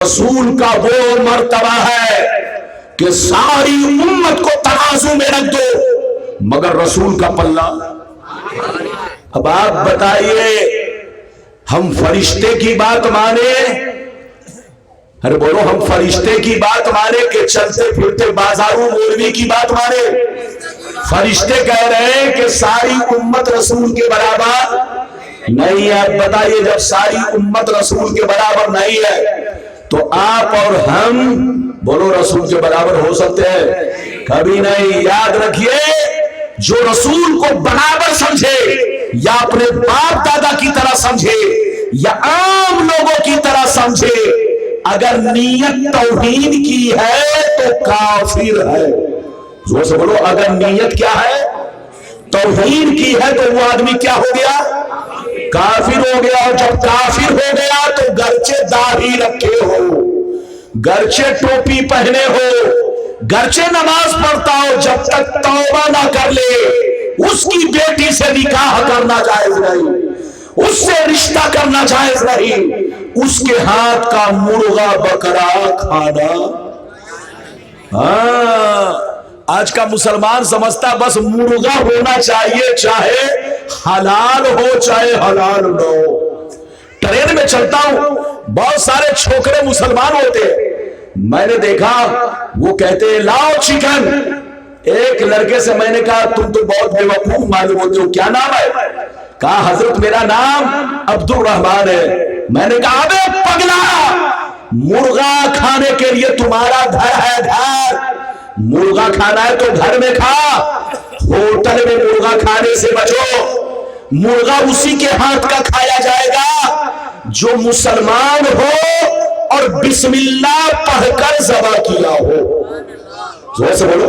رسول کا وہ مرتبہ ہے کہ ساری امت کو ترازو میں رکھ دو مگر رسول کا پلہ۔ اب آپ بتائیے ہم فرشتے کی بات مانے، ارے بولو ہم فرشتے کی بات مانے کہ چلتے پھرتے بازاروں مولوی کی بات مانے؟ فرشتے کہہ رہے ہیں کہ ساری امت رسول کے برابر نہیں ہے۔ اب بتائیے جب ساری امت رسول کے برابر نہیں ہے تو آپ اور ہم بولو رسول کے برابر ہو سکتے ہیں؟ کبھی نہیں۔ یاد رکھیے جو رسول کو برابر سمجھے یا اپنے باپ دادا کی طرح سمجھے یا عام لوگوں کی طرح سمجھے، اگر نیت توحید کی ہے تو کافر ہے۔ زور سے بولو، اگر نیت کیا ہے؟ توحید کی ہے تو وہ آدمی کیا ہو گیا؟ کافر ہو گیا۔ اور جب کافر ہو گیا تو گرچہ داڑھی رکھے ہو، گرچہ ٹوپی پہنے ہو، گرچہ نماز پڑھتا ہو، جب تک توبہ نہ کر لے اس کی بیٹی سے نکاح کرنا جائز نہیں، اس سے رشتہ کرنا جائز نہیں، اس کے ہاتھ کا مرغا بکرا کھانا۔ ہاں آج کا مسلمان سمجھتا بس مرغا ہونا چاہیے، چاہے حلال ہو چاہے حلال نہ ہو۔ ٹرین میں چلتا ہوں بہت سارے چھوکرے مسلمان ہوتے ہیں، میں نے دیکھا وہ کہتے ہیں لاؤ چکن۔ ایک لڑکے سے میں نے کہا تم تو بہت بے وقوف معلوم ہوتے ہو، کیا نام ہے؟ کہا حضرت میرا نام عبد الرحمان ہے۔ میں نے کہا ابے پگلا، مرغا کھانے کے لیے تمہارا گھر ہے گھر، مرغا کھانا ہے تو گھر میں کھا، ہوٹل میں مرغا کھانے سے بچو۔ مرغا اسی کے ہاتھ کا کھایا جائے گا جو مسلمان ہو اور بسم اللہ پڑھ کر ذبح کیا ہو۔ زور سے بولو،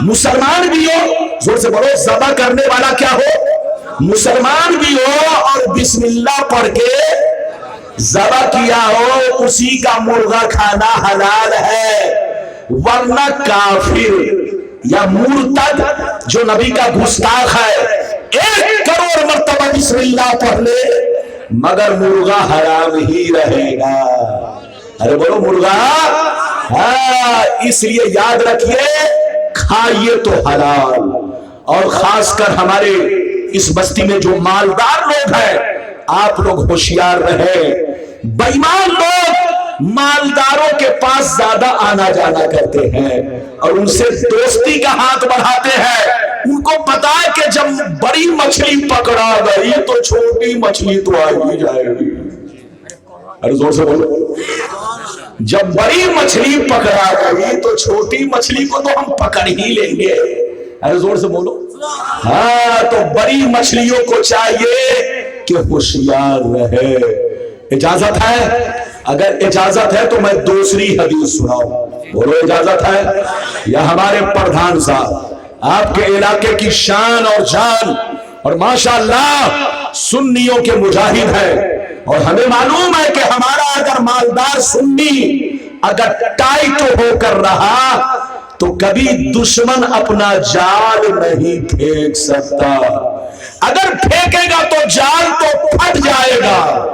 مسلمان بھی ہو، زور سے بولو، ذبح کرنے والا کیا ہو؟ مسلمان بھی ہو اور بسم اللہ پڑھ کے ذبح کیا ہو، اسی کا مرغا کھانا حلال ہے۔ ورنہ کافر یا مرتد جو نبی کا گستاخ ہے 1 کروڑ مرتبہ بسم اللہ پڑھ لے مگر مرغا حرام ہی رہے گا۔ ارے بولو مرغا، ہاں اس لیے یاد رکھیے کھائیے تو حلال۔ اور خاص کر ہمارے اس بستی میں جو مالدار لوگ ہیں آپ لوگ ہوشیار رہے۔ بے ایمان لوگ مالداروں کے پاس زیادہ آنا جانا کرتے ہیں اور ان سے دوستی کا ہاتھ بڑھاتے ہیں۔ ان کو پتا ہے کہ جب بڑی مچھلی پکڑا گئی تو چھوٹی مچھلی تو آ ہی جائے گی۔ ارے زور سے بولو، جب بڑی مچھلی پکڑا گئی تو چھوٹی مچھلی کو تو ہم پکڑ ہی لیں گے۔ ارے زور سے بولو، ہاں تو بڑی مچھلیوں کو چاہیے کہ ہوشیار رہے۔ اجازت ہے؟ اگر اجازت ہے تو میں دوسری حدیث سناؤں، بولو اجازت ہے؟ یا ہمارے پردھان صاحب آپ کے علاقے کی شان اور جان، اور ماشاءاللہ سنیوں کے مجاہد ہیں، اور ہمیں معلوم ہے کہ ہمارا اگر مالدار سنی اگر ٹائٹ ہو کر رہا تو کبھی دشمن اپنا جال نہیں پھینک سکتا، اگر پھینکے گا تو جال تو پھٹ جائے گا،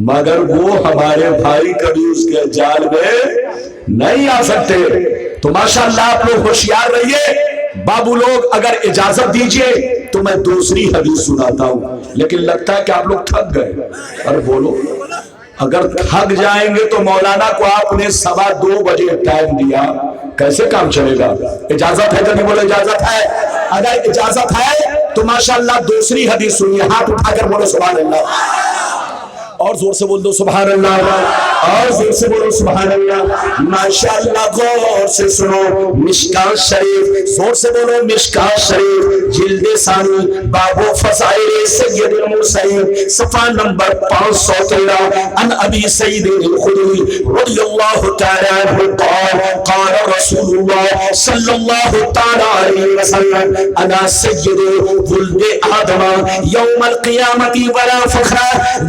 مگر وہ ہمارے بھائی کبھی اس کے جال میں نہیں آ سکتے۔ تو ماشاءاللہ آپ لوگ ہوشیار رہیے۔ بابو لوگ اگر اجازت دیجئے تو میں دوسری حدیث سناتا ہوں، لیکن لگتا ہے کہ آپ لوگ تھک گئے۔ ارے بولو، اگر تھک جائیں گے تو مولانا کو آپ نے 2:15 بجے ٹائم دیا، کیسے کام چلے گا؟ اجازت ہے کہ نہیں؟ بولو اجازت ہے؟ اگر اجازت ہے تو ماشاءاللہ دوسری حدیث سنیے، ہاتھ اٹھا کر بولو سبحان اللہ، اور زور سے بول دو سبحان اللہ، اور زور سے بولو سبحان اللہ۔ ماشاءاللہ غور سے سنو، مشکات شریف، زور سے بولو مشکات شریف، جلد ثانی، باب فضائل سید المرسلین، صفحہ نمبر 513، عن ابی سعید الخدری رضی اللہ تعالی عنہ قال قال رسول اللہ صلی اللہ تعالی علیہ وسلم انا سید ولد آدم یوم القیامت ولا فخر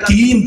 3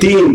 3।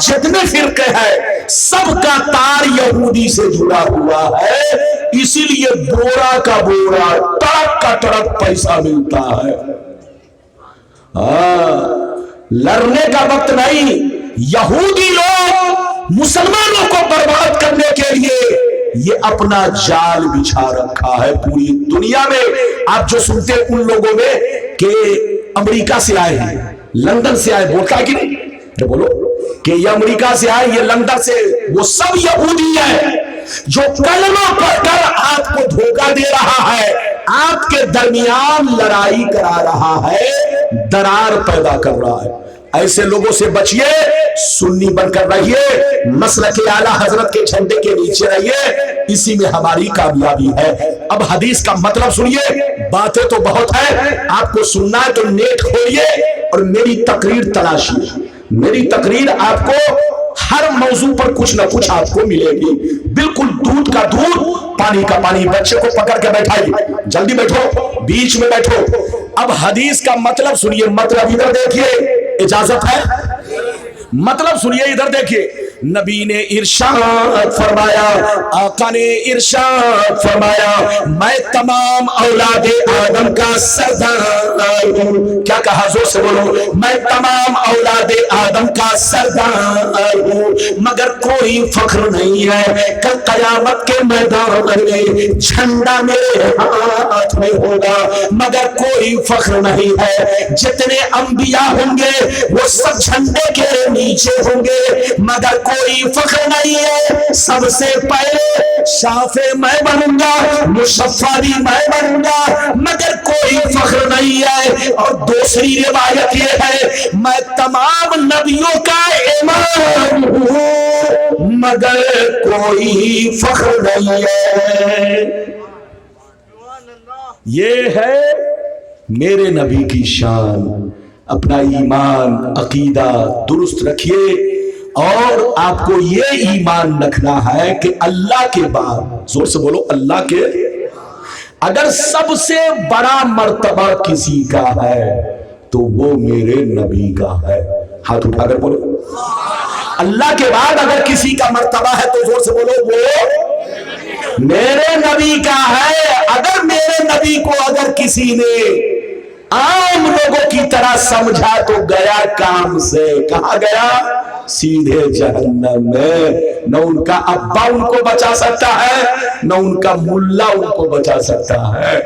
جتنے فرقے ہیں سب کا تار یہودی سے جڑا ہوا ہے، اسی لیے بورا کا بورا، ٹرک کا ٹرک پیسہ ملتا ہے۔ لڑنے کا وقت نہیں۔ یہودی لوگ مسلمانوں کو برباد کرنے کے لیے یہ اپنا جال بچھا رکھا ہے پوری دنیا میں۔ آپ جو سنتے ہیں ان لوگوں میں کہ امریکہ سے آئے ہیں، لندن سے آئے، بولتا ہے کہ نہیں؟ بولو کہ یہ امریکہ سے آئے، یہ لندن سے، وہ سب یہودی ہیں جو کلمہ پڑھ کر آپ کو دھوکہ دے رہا ہے، آپ کے درمیان لڑائی کرا رہا ہے، درار پیدا کر رہا ہے۔ ایسے لوگوں سے بچیے، سنی بن کر رہیے، مسلک اعلیٰ حضرت کے جھنڈے کے نیچے رہیے، اسی میں ہماری کامیابی ہے۔ اب حدیث کا مطلب سنیے، باتیں تو بہت ہیں، آپ کو سننا ہے تو نیٹ کھولیے اور میری تقریر تلاشیے۔ میری تقریر آپ کو ہر موضوع پر کچھ نہ کچھ آپ کو ملے گی، بالکل دودھ کا دودھ، پانی کا پانی۔ بچے کو پکڑ کے بیٹھائیے، جلدی بیٹھو، بیچ میں بیٹھو۔ اب حدیث کا مطلب سنیے، مطلب ادھر دیکھیے، اجازت ہے؟ مطلب سنیے، ادھر دیکھیے۔ نبی نے ارشاد فرمایا، آقا نے ارشاد فرمایا، میں تمام اولاد آدم کا سردار ہوں۔ کیا کہا؟ زور سے بولو، میں تمام اولاد آدم کا سردار ہوں، مگر کوئی فخر نہیں ہے۔ کل قیامت کے میدان میں جھنڈا میرے ہاتھ میں ہوگا، مگر کوئی فخر نہیں ہے۔ جتنے انبیاء ہوں گے وہ سب جھنڈے کے نیچے ہوں گے، مگر کوئی فخر نہیں ہے۔ سب سے پہلے شافع میں بنوں گا، مشفع بھی میں بنوں گا، مگر کوئی فخر نہیں ہے۔ اور دوسری روایت یہ ہے، میں تمام نبیوں کا امام ہوں، مگر کوئی فخر نہیں ہے۔ یہ ہے میرے نبی کی شان۔ اپنا ایمان عقیدہ درست رکھیے، اور آپ کو یہ ایمان رکھنا ہے کہ اللہ کے بعد، زور سے بولو، اللہ کے، اگر سب سے بڑا مرتبہ کسی کا ہے تو وہ میرے نبی کا ہے۔ ہاتھ اٹھا کر بولو، اللہ کے بعد اگر کسی کا مرتبہ ہے تو زور سے بولو، وہ میرے نبی کا ہے۔ اگر میرے نبی کو اگر کسی نے عام لوگوں کی طرح سمجھا تو گیا کام سے۔ کہاں گیا؟ سیدھے جہنم میں۔ نہ ان کا ابا ان کو بچا سکتا ہے، نہ ان کا ملا ان کو بچا سکتا ہے۔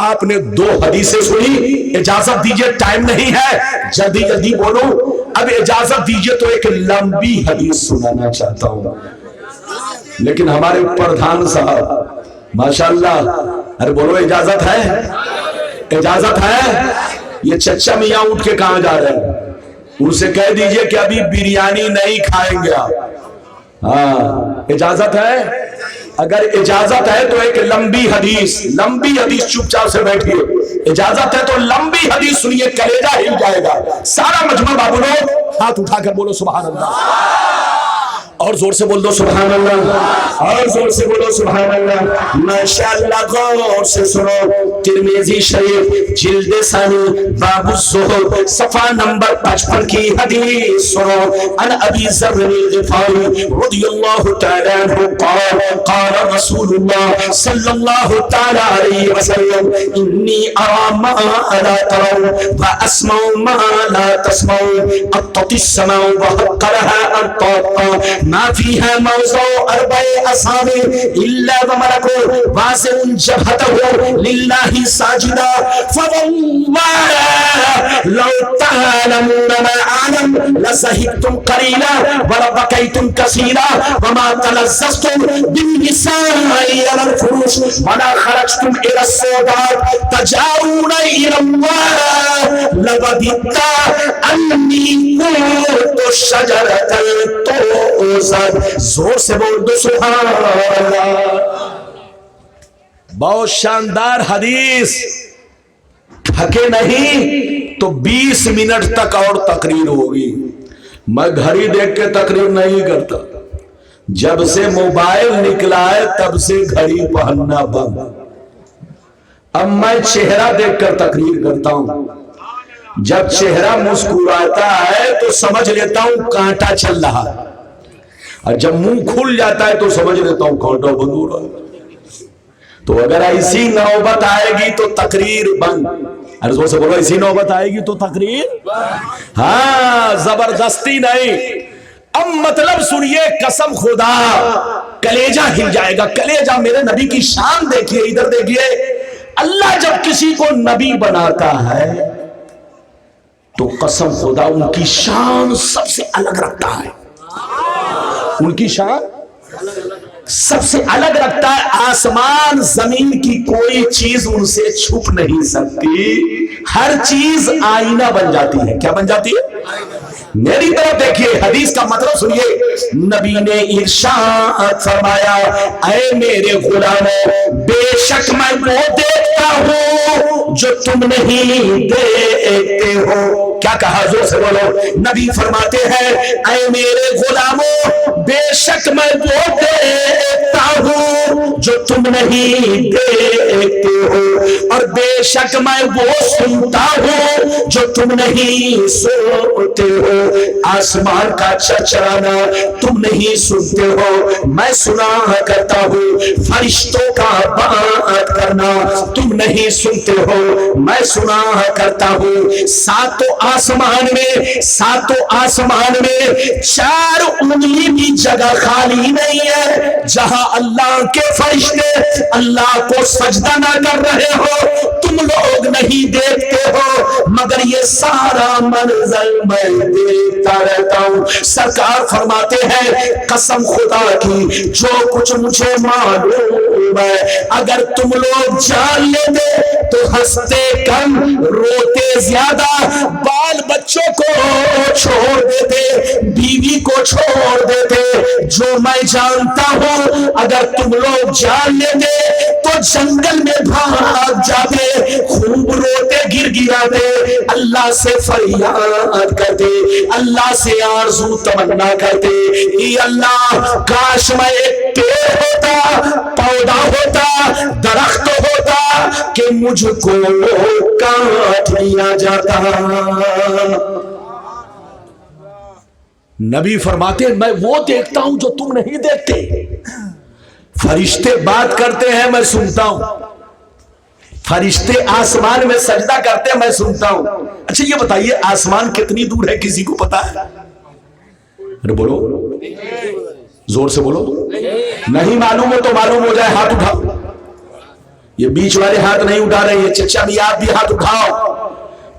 آپ نے 2 حدیثیں سنی، اجازت دیجئے، ٹائم نہیں ہے، جلدی جلدی بولو۔ اب اجازت دیجئے تو ایک لمبی حدیث سنانا چاہتا ہوں، لیکن ہمارے پردھان صاحب ماشاءاللہ، ارے بولو اجازت ہے؟ اجازت ہے؟ یہ چچا میاں اٹھ کے کہاں جا رہے ہیں؟ ان سے کہہ دیجئے کہ ابھی بریانی نہیں کھائیں گے آپ۔ ہاں، اجازت ہے؟ اگر اجازت ہے تو ایک لمبی حدیث، چپ چاپ سے بیٹھیے، اجازت ہے تو لمبی حدیث سنیے، کلیجہ ہل جائے گا۔ سارا مجمع بابولو، ہاتھ اٹھا کر بولو سبحان اللہ، اور زور سے بول دو سبحان اللہ، اور زور سے بولو سبحان اللہ۔ ماشاءاللہ، غور سے سنو، ترمذی شریف جلد ثانی باب الزہد صفحہ نمبر 55 کی حدیث سنو۔ عن ابی ذر الغفاری رضی اللہ تعالی عنہ قال قال رسول اللہ صلی اللہ تعالی علیہ وسلم، انی ارى ما لا ترون واسمع ما لا تسمعون، اطت السماء وحقرها ان تطأ ما فيها موضع 4 أصابع إلا وملك واسع جبهته لله ساجدا، فوالله لو تعلمون ما أعلم لضحكتم قليلا ولبكيتم كثيرا وما تلذذتم بالنساء على الفروش ولا خرجتم إلى السوقات تجارون إلى الله لوددت أني كنت شجرة زور سے بول دو سبحان اللہ۔ بہت شاندار حدیث، تھکے نہیں تو 20 منٹ تک اور تقریر ہوگی۔ میں گھڑی دیکھ کے تقریر نہیں کرتا، جب سے موبائل نکلا ہے تب سے گھڑی پہننا بند۔ اب میں چہرہ دیکھ کر تقریر کرتا ہوں۔ جب چہرہ مسکراتا ہے تو سمجھ لیتا ہوں کانٹا چل رہا ہے، اور جب منہ کھل جاتا ہے تو سمجھ لیتا ہوں کانٹا بند ہو رہا ہے۔ تو اگر ایسی نوبت آئے گی تو تقریر بند، ارزو سے بولو ایسی نوبت آئے گی تو تقریر، ہاں زبردستی نہیں۔ اب مطلب سنیے، قسم خدا کلیجہ ہل جائے گا، کلیجہ۔ میرے نبی کی شان دیکھیے، ادھر دیکھیے، اللہ جب کسی کو نبی بناتا ہے تو قسم خدا ان کی شان سب سے الگ رکھتا ہے، ان کی شان سب سے الگ رکھتا ہے۔ آسمان زمین کی کوئی چیز ان سے چھپ نہیں سکتی، ہر چیز آئینہ بن جاتی ہے۔ کیا بن جاتی ہے؟ میری طرف دیکھیے، حدیث کا مطلب سنیے، نبی نے ارشاد فرمایا، اے میرے غلاموں، بے شک میں وہ دیکھتا ہوں جو تم نہیں دیکھتے ہو۔ کیا کہا؟ زور سے بولو۔ نبی فرماتے ہیں، اے میرے غلاموں، بے شک میں وہ دیکھتا ہوں جو تم نہیں دیکھتے ہو، اور بے شک میں وہ سنتا ہوں جو تم نہیں سنتے ہو۔ آسمان کا چرچرانا تم نہیں سنتے ہو، میں سنا کرتا ہوں۔ فرشتوں کا بات کرنا تم نہیں سنتے ہو، میں سنا کرتا ہوں۔ ساتوں آسمان میں 4 انگلی بھی جگہ خالی نہیں ہے جہاں اللہ کے فرشتے اللہ کو سجدہ نہ کر رہے ہو، تم لوگ نہیں دیکھتے ہو، مگر یہ سارا منظر میں دیکھتا رہتا ہوں۔ سرکار فرماتے ہیں، قسم خدا کی جو کچھ مجھے معلوم ہے، اگر تم لوگ جان لیتے تو ہنستے کم، روتے زیادہ، بال بچوں کو چھوڑ دیتے، بیوی کو چھوڑ دیتے۔ جو میں جانتا ہوں اگر تم لوگ جان لیتے تو جنگل میں بھاگ جاتے، خوب روتے گر گراتے، اللہ سے فریاد کرتے، اللہ سے آرزو تمنا کرتے، اے اللہ کاش میں ایک پیڑ ہوتا، پودا ہوتا، درخت ہوتا کہ مجھ کو کاٹ لیا جاتا۔ نبی فرماتے ہیں، میں وہ دیکھتا ہوں جو تم نہیں دیکھتے۔ فرشتے بات کرتے ہیں، میں سنتا ہوں۔ فرشتے آسمان میں سجدہ کرتے ہیں، میں سنتا ہوں۔ اچھا یہ بتائیے، آسمان کتنی دور ہے کسی کو پتا ہے؟ ارے بولو، زور سے بولو۔ نہیں معلوم ہو تو معلوم ہو جائے، ہاتھ اٹھاؤ۔ یہ بیچ والے ہاتھ نہیں اٹھا رہے ہیں، چچا بھی آپ بھی ہاتھ اٹھاؤ۔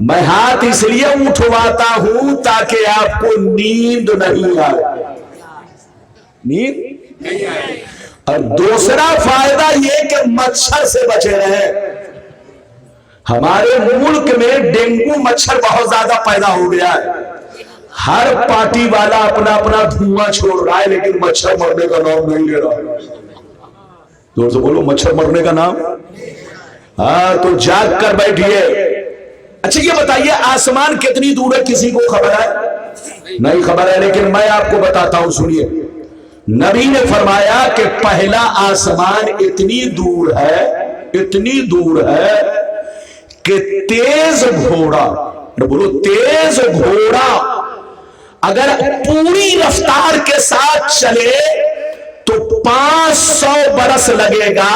میں ہاتھ اس لیے اٹھواتا ہوں تاکہ آپ کو نیند نہیں آئے، نیند نہیں آئے۔ اور دوسرا فائدہ یہ کہ مچھر سے بچے رہیں۔ ہمارے ملک میں ڈینگو مچھر بہت زیادہ پیدا ہو گیا ہے، ہر پارٹی والا اپنا اپنا دھواں چھوڑ رہا ہے، لیکن مچھر مرنے کا نام نہیں لے رہا۔ زور سے بولو، مچھر مرنے کا نام۔ ہاں تو جاگ کر بیٹھیے۔ اچھا یہ بتائیے، آسمان کتنی دور ہے کسی کو خبر ہے؟ نہیں خبر ہے، لیکن میں آپ کو بتاتا ہوں، سنیے۔ نبی نے فرمایا کہ پہلا آسمان اتنی دور ہے کہ تیز گھوڑا، بولو تیز گھوڑا اگر پوری رفتار کے ساتھ چلے تو 500 برس لگے گا،